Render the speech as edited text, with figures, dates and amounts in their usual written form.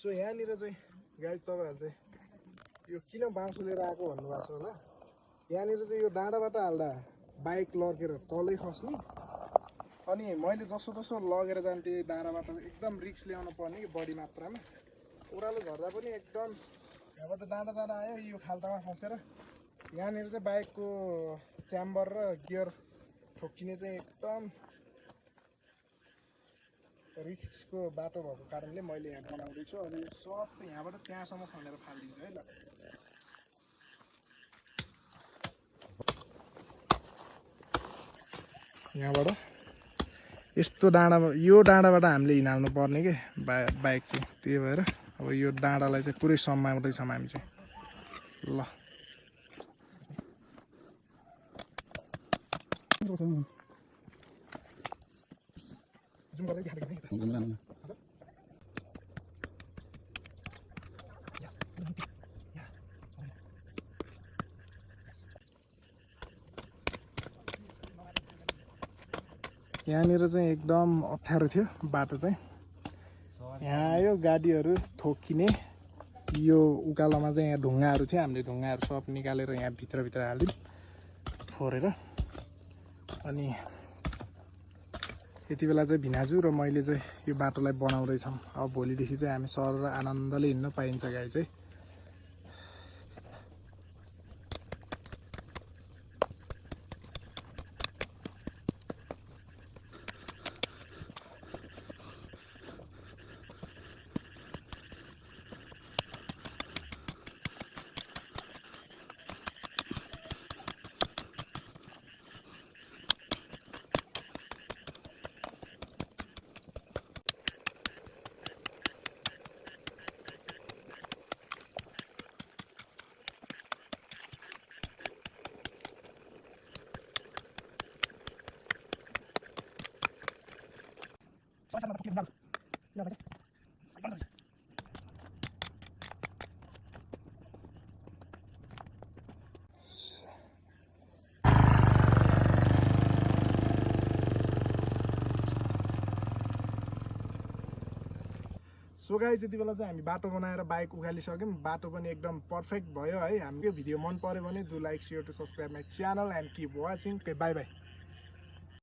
So यहाँनिर चाहिँ guys तपाईँहरू चाहिँ यो किन बाँसो लिएर आएको भन्नुभएको छ होला। यहाँनिर चाहिँ यो डाँडाबाट हाल्दा बाइक लगेर तलै खस्ने, अनि मैले जसोतसो लगेर जान्थेँ डाँडाबाट एकदम रिक्स ल्याउनु पर्ने कि बढी मात्रामा। ओह्रालो झर्दा पनि एकदम यहाँबाट डाँडा आयो यो खाल्टामा फसेर यहाँनिर चाहिँ बाइकको च्याम्बर र गियर ठोक्किने चाहिँ एकदम रिक्सको बाटो भएको कारणले मैले यहाँ बनाउँदैछु। अनि यो सब यहाँबाट त्यहाँसम्म खनेर फालिदिन्छु है ल। यहाँबाट यस्तो डाँडामा यो डाँडाबाट हामीले हिँड्नु पर्ने के बाइक चाहिँ, त्यही भएर अब यो डाँडालाई चाहिँ पुरै समाउँदैछौँ हामी चाहिँ ल। यहाँनिर चाहिँ एकदम अप्ठ्यारो थियो बाटो चाहिँ। यहाँ आयो गाडीहरू ठोक्किने, यो उकालोमा चाहिँ यहाँ ढुङ्गाहरू थियो, हामीले ढुङ्गाहरू सब निकालेर यहाँ भित्र हाल्यौँ फोरेर। अनि यति बेला चाहिँ भिनाजु र मैले चाहिँ यो बाटोलाई बनाउँदैछौँ। अब भोलिदेखि चाहिँ हामी सर आनन्दले हिँड्न पाइन्छ गाई चाहिँ। सो गाइस यति बेला चाहिँ हामी बाटो बनाएर बाइक उकालिसक्यौँ। बाटो पनि एकदम पर्फेक्ट भयो है। हाम्रो यो भिडियो मन पर्यो भने do like, share to subscribe my channel and keep watching. Bye by.